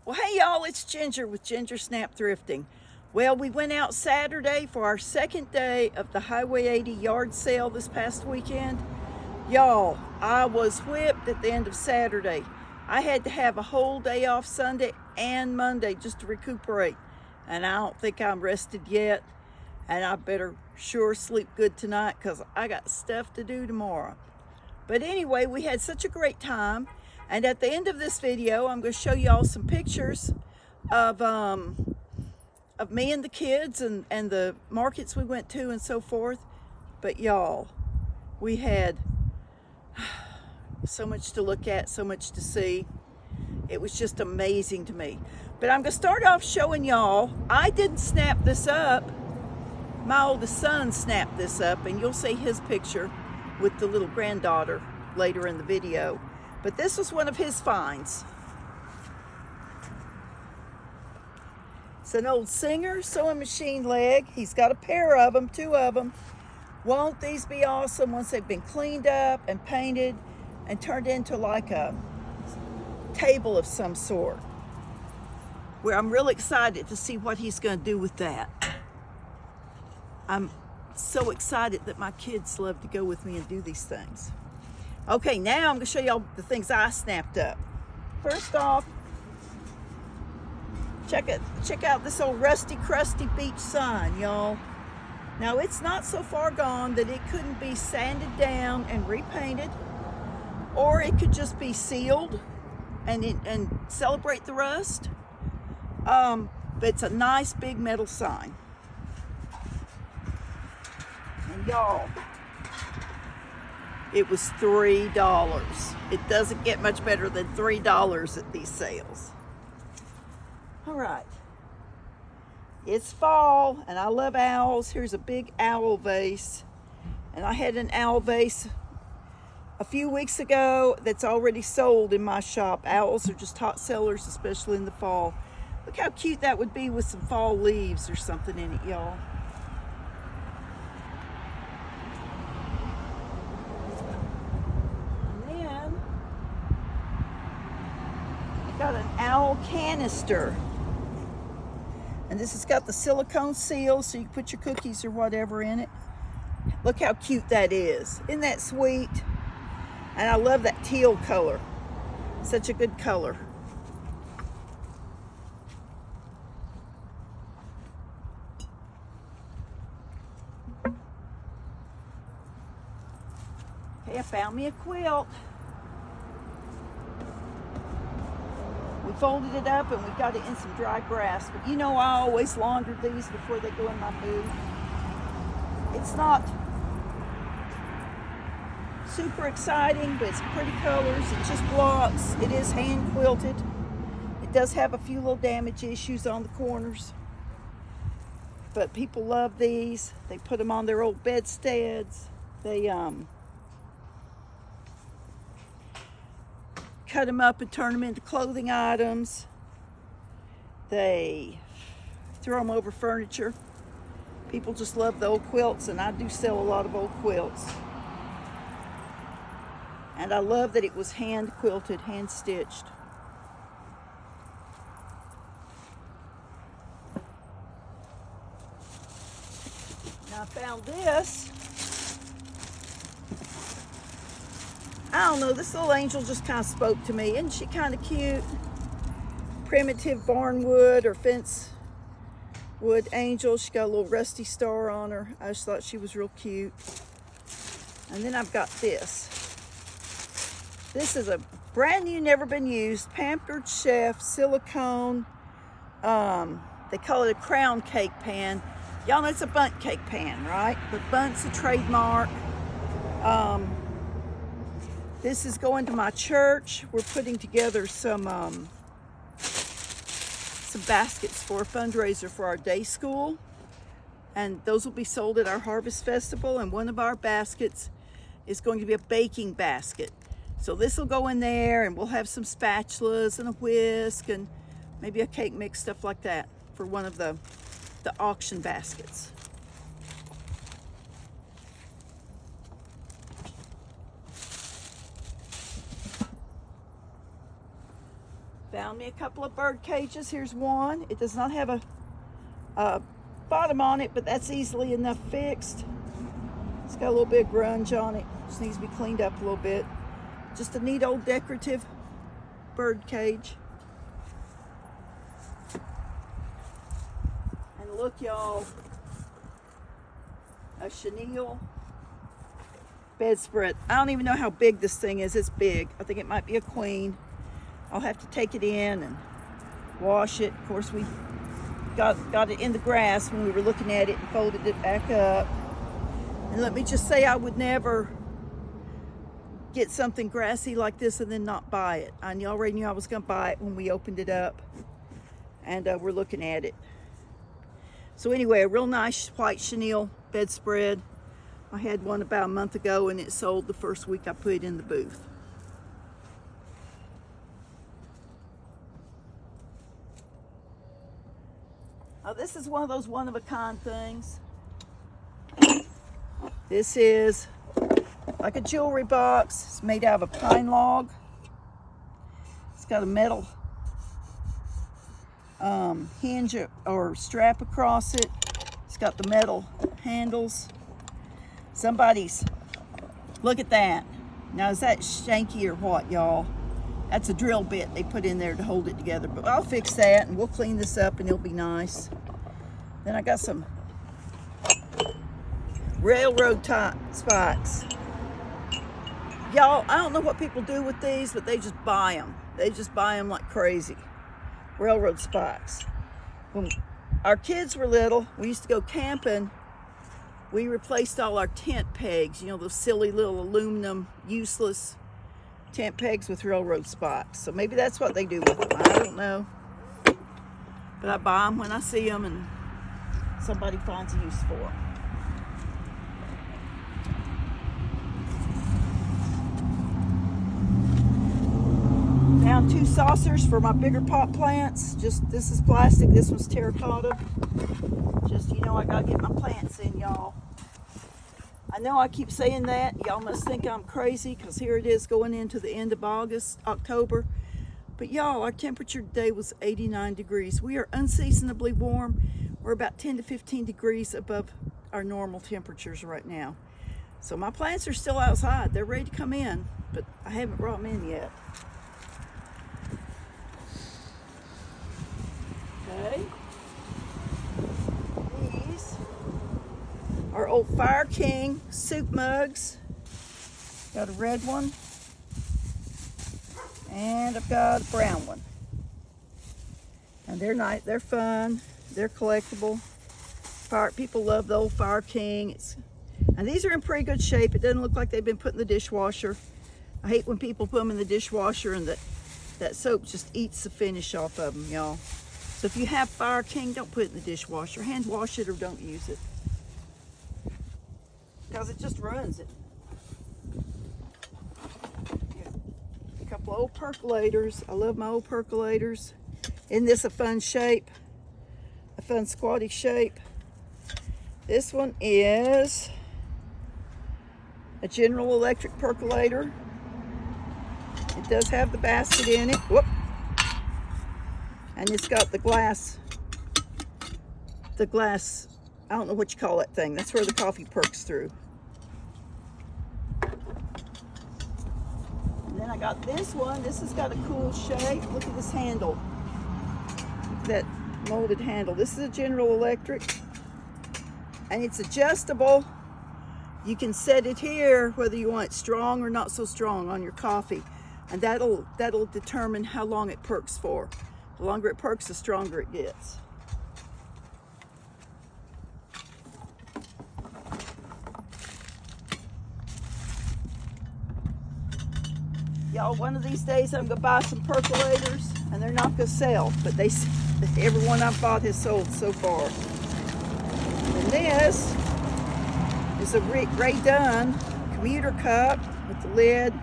Well, hey y'all, it's Ginger with Ginger Snap Thrifting. Well, we went out Saturday for our second day of the Highway 80 yard sale this past weekend. Y'all, I was whipped at the end of Saturday. I had to have a whole day off Sunday and Monday just to recuperate. And I don't think I'm rested yet. And I better sure sleep good tonight because I got stuff to do tomorrow. But anyway, we had such a great time. And at the end of this video, I'm going to show y'all some pictures of me and the kids and the markets we went to and so forth. But y'all, we had so much to look at, so much to see. It was just amazing to me. But I'm going to start off showing y'all, I didn't snap this up. My oldest son snapped this up, and you'll see his picture with the little granddaughter later in the video. But this was one of his finds. It's an old Singer sewing machine leg. He's got a pair of them, two of them. Won't these be awesome once they've been cleaned up and painted and turned into like a table of some sort? Where I'm really excited to see what he's going to do with that. I'm so excited that my kids love to go with me and do these things. Okay, now I'm going to show y'all the things I snapped up. First off, check out this old rusty, crusty beach sign, y'all. Now, it's not so far gone that it couldn't be sanded down and repainted, or it could just be sealed and celebrate the rust. But it's a nice big metal sign. And y'all, it was $3. It doesn't get much better than $3 at these sales. All right. It's fall, and I love owls. Here's a big owl vase. And I had an owl vase a few weeks ago that's already sold in my shop. Owls are just hot sellers, especially in the fall. Look how cute that would be with some fall leaves or something in it, y'all. Got an owl canister, and this has got the silicone seal so you can put your cookies or whatever in it. Look how cute that is. Isn't that sweet? And I love that teal color. Such a good color. Okay, I found me a quilt. We folded it up and we got it in some dry grass. But you know, I always launder these before they go in my booth. It's not super exciting, but it's pretty colors. It just blocks. It is hand quilted. It does have a few little damage issues on the corners. But people love these. They put them on their old bedsteads. They cut them up and turn them into clothing items. They throw them over furniture. People just love the old quilts, and I do sell a lot of old quilts. And I love that it was hand quilted, hand stitched. Now I found this. I don't know, this little angel just kind of spoke to me. Isn't she kind of cute? Primitive barnwood or fence wood angel. She got a little rusty star on her. I just thought she was real cute. And then I've got this. This is a brand new, never been used, Pampered Chef silicone. They call it a crown cake pan. Y'all know it's a bundt cake pan, right? But Bundt's a trademark. This is going to my church. We're putting together some baskets for a fundraiser for our day school. And those will be sold at our Harvest Festival. And one of our baskets is going to be a baking basket. So this will go in there, and we'll have some spatulas and a whisk and maybe a cake mix, stuff like that, for one of the auction baskets. Found me a couple of bird cages. Here's one. It does not have a bottom on it, but that's easily enough fixed. It's got a little bit of grunge on it. Just needs to be cleaned up a little bit. Just a neat old decorative bird cage. And look, y'all, a chenille bedspread. I don't even know how big this thing is. It's big. I think it might be a queen. I'll have to take it in and wash it. Of course, we got it in the grass when we were looking at it and folded it back up. And let me just say, I would never get something grassy like this and then not buy it. I already knew I was going to buy it when we opened it up, and we're looking at it. So anyway, a real nice white chenille bedspread. I had one about a month ago, and it sold the first week I put it in the booth. Now, this is one of those one-of-a-kind things. This is like a jewelry box. It's made out of a pine log. It's got a metal hinge or strap across it. It's got the metal handles. Look at that. Now, is that shanky or what, y'all? That's a drill bit they put in there to hold it together. But I'll fix that, and we'll clean this up, and it'll be nice. Then I got some railroad tie spikes. Y'all, I don't know what people do with these, but they just buy them. They just buy them like crazy. Railroad spikes. When our kids were little, we used to go camping. We replaced all our tent pegs, you know, those silly little aluminum, useless tent pegs with railroad spikes. So maybe that's what they do with them. I don't know. But I buy them when I see them and somebody finds a use for them. Found 2 saucers for my bigger pot plants. This is plastic, this one's terracotta. Just, you know, I gotta get my plants in, y'all. I know I keep saying that. Y'all must think I'm crazy, because here it is going into the end of October. But y'all, our temperature today was 89 degrees. We are unseasonably warm. We're about 10 to 15 degrees above our normal temperatures right now. So my plants are still outside. They're ready to come in, but I haven't brought them in yet. Okay. These are old Fire King soup mugs. Got a red one, and I've got a brown one. And they're nice, they're fun, they're collectible. People love the old Fire King. And these are in pretty good shape. It doesn't look like they've been put in the dishwasher. I hate when people put them in the dishwasher and that soap just eats the finish off of them, y'all. So if you have Fire King, don't put it in the dishwasher. Hand wash it or don't use it, because it just ruins it. Yeah. A couple of old percolators. I love my old percolators. Isn't this a fun shape? A fun squatty shape. This one is a General Electric percolator. It does have the basket in it. Whoop. And it's got the glass, I don't know what you call that thing. That's where the coffee perks through. And then I got this one. This has got a cool shape. Look at this handle. Look at that molded handle. This is a General Electric, and it's adjustable. You can set it here whether you want it strong or not so strong on your coffee, and that'll determine how long it perks for. The longer it perks, the stronger it gets. Y'all, one of these days I'm gonna buy some percolators, and they're not gonna sell, but every one I've bought has sold so far. And this is a Ray Dunn commuter cup with the lid,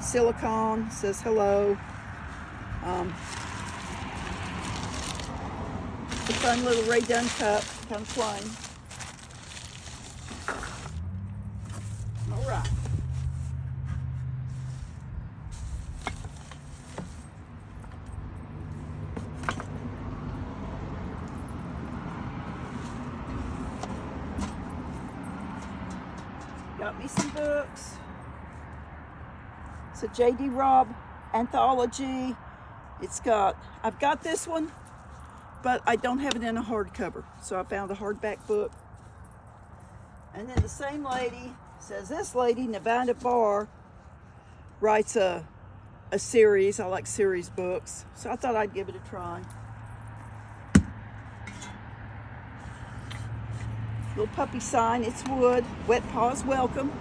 silicone, says hello. It's a fun little Ray Dunn cup, kind of plain. All right. Got me some books. It's a J.D. Robb anthology. I've got this one, but I don't have it in a hardcover. So I found a hardback book. And then the same lady says, this lady, Nevada Barr, writes a series. I like series books. So I thought I'd give it a try. Little puppy sign, it's wood. Wet paws welcome.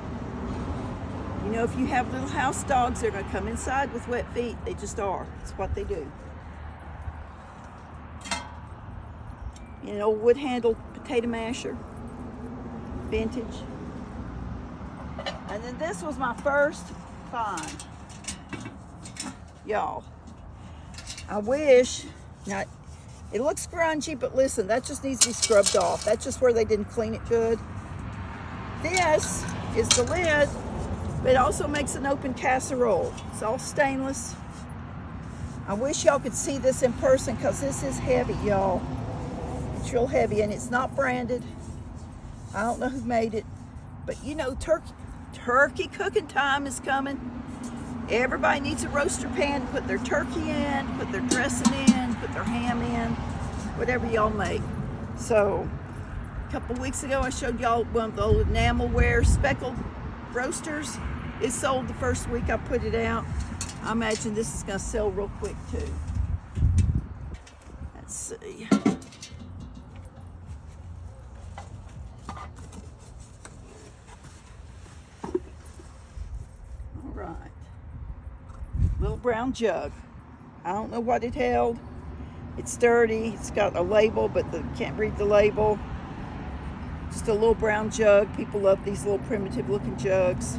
You know, if you have little house dogs, they're going to come inside with wet feet. They just are. It's what they do. An old wood-handled potato masher. Vintage. And then this was my first find. Y'all, I wish, now it looks grungy, but listen, that just needs to be scrubbed off. That's just where they didn't clean it good. This is the lid, but it also makes an open casserole. It's all stainless. I wish y'all could see this in person because this is heavy, y'all. It's real heavy and it's not branded. I don't know who made it, but you know, turkey cooking time is coming. Everybody needs a roaster pan to put their turkey in, put their dressing in, put their ham in, whatever y'all make. So, a couple weeks ago I showed y'all one of the old enamelware speckled roasters. It sold the first week I put it out. I imagine this is going to sell real quick too. Let's see. All right. Little brown jug. I don't know what it held. It's dirty. It's got a label, but can't read the label. Just a little brown jug. People love these little primitive looking jugs.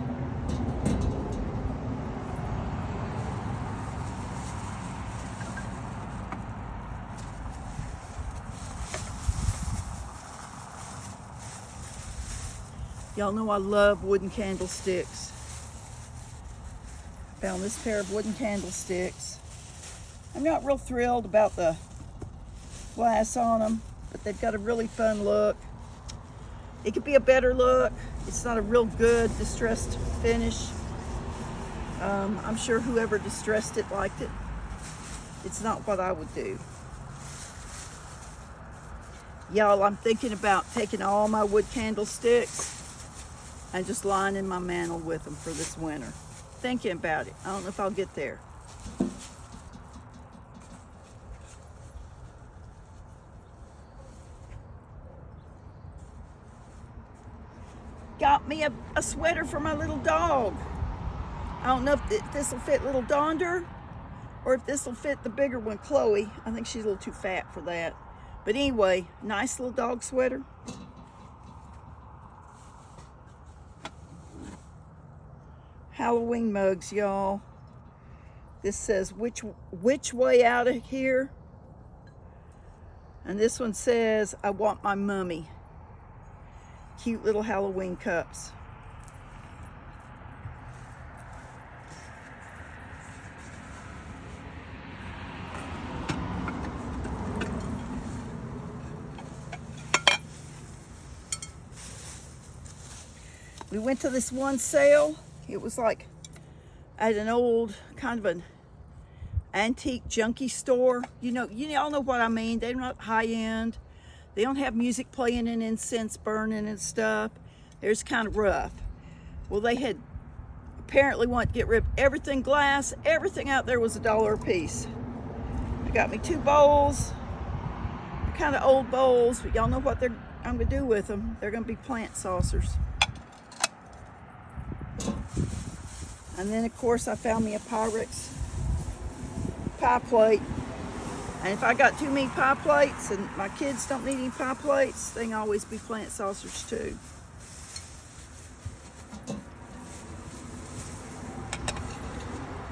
Y'all know I love wooden candlesticks. Found this pair of wooden candlesticks. I'm not real thrilled about the glass on them, but they've got a really fun look. It could be a better look. It's not a real good distressed finish. I'm sure whoever distressed it liked it. It's not what I would do. Y'all, I'm thinking about taking all my wood candlesticks and just lining my mantle with them for this winter. Thinking about it. I don't know if I'll get there. Got me a sweater for my little dog. I don't know if this will fit little Donder or if this will fit the bigger one, Chloe. I think she's a little too fat for that. But anyway, nice little dog sweater. Halloween mugs, y'all. This says which way out of here, and this one says I want my mummy. Cute little Halloween cups. We went to this one sale. It was like at an old kind of an antique junkie store. Y'all know what I mean. They're not high end. They don't have music playing and incense burning and stuff. They're just kind of rough. Well, they had apparently wanted to get rid of everything glass. Everything out there was $1 a piece. They got me 2 bowls. They're kind of old bowls, but y'all know what I'm gonna do with them. They're gonna be plant saucers. And then, of course, I found me a Pyrex pie plate. And if I got too many pie plates and my kids don't need any pie plates, they can always be plant saucers too.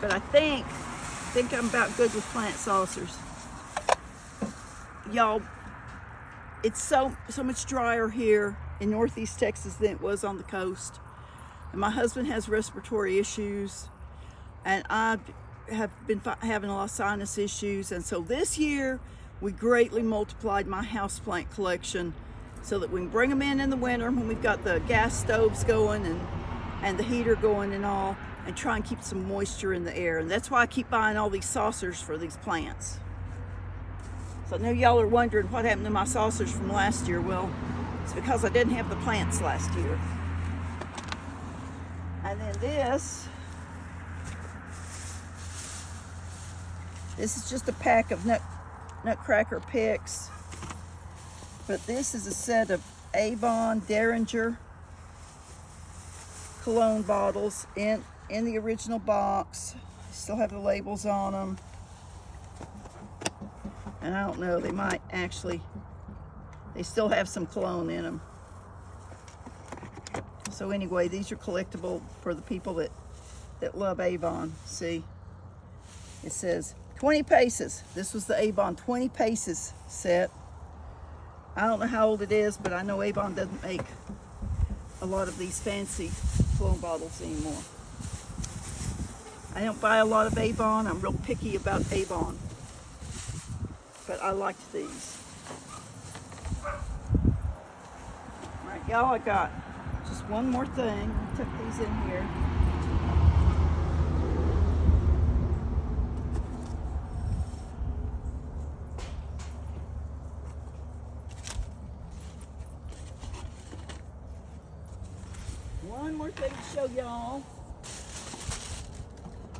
But I think I'm about good with plant saucers. Y'all, it's so much drier here in Northeast Texas than it was on the coast. And my husband has respiratory issues, and I have been having a lot of sinus issues. And so this year, we greatly multiplied my houseplant collection. so that we can bring them in the winter when we've got the gas stoves going and the heater going and all, and try and keep some moisture in the air. And that's why I keep buying all these saucers for these plants. So I know y'all are wondering what happened to my saucers from last year. Well, it's because I didn't have the plants last year. And then this is just a pack of nutcracker picks. But this is a set of Avon Derringer cologne bottles in the original box. Still have the labels on them. And I don't know, they still have some cologne in them. So anyway, these are collectible for the people that love Avon. See, it says 20 paces. This was the Avon 20 paces set. I don't know how old it is, but I know Avon doesn't make a lot of these fancy cologne bottles anymore. I don't buy a lot of Avon. I'm real picky about Avon, but I liked these. All right, y'all, I got just one more thing. I tuck these in here. One more thing to show y'all.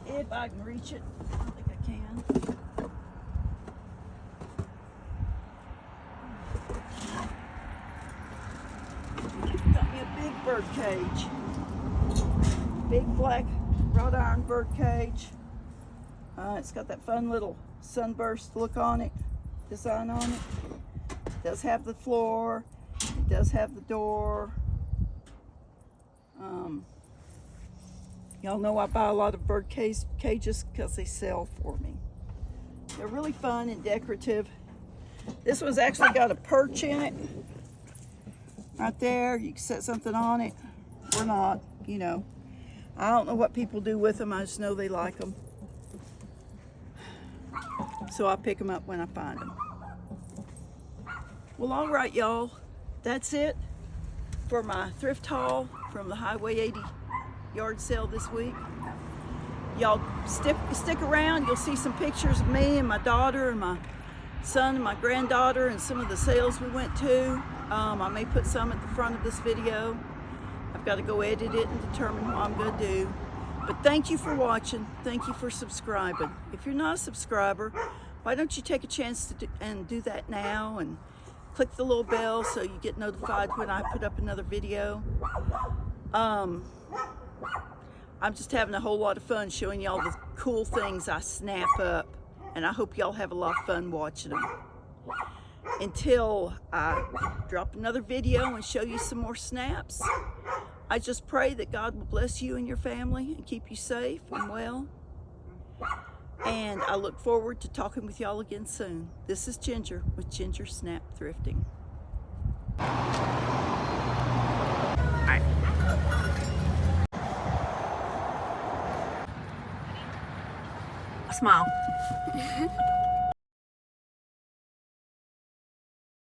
If I can reach it. I don't think I can. Got me a big bird cage. Big black wrought iron bird cage. It's got that fun little sunburst look on it, design on it. It does have the floor. It does have the door. Y'all know I buy a lot of bird cages because they sell for me. They're really fun and decorative. This one's actually got a perch in it. Right there, you can set something on it or not, you know. I don't know what people do with them, I just know they like them. So I pick them up when I find them. Well, all right, y'all. That's it for my thrift haul from the Highway 80 yard sale this week. Y'all stick around. You'll see some pictures of me and my daughter and my son and my granddaughter and some of the sales we went to. I may put some at the front of this video. I've got to go edit it and determine what I'm going to do. But thank you for watching. Thank you for subscribing. If you're not a subscriber, why don't you take a chance to do that now and click the little bell so you get notified when I put up another video. I'm just having a whole lot of fun showing y'all the cool things I snap up, and I hope y'all have a lot of fun watching them. Until I drop another video and show you some more snaps, I just pray that God will bless you and your family and keep you safe and well. And I look forward to talking with y'all again soon. This is Ginger with Ginger Snap Thrifting. Smile.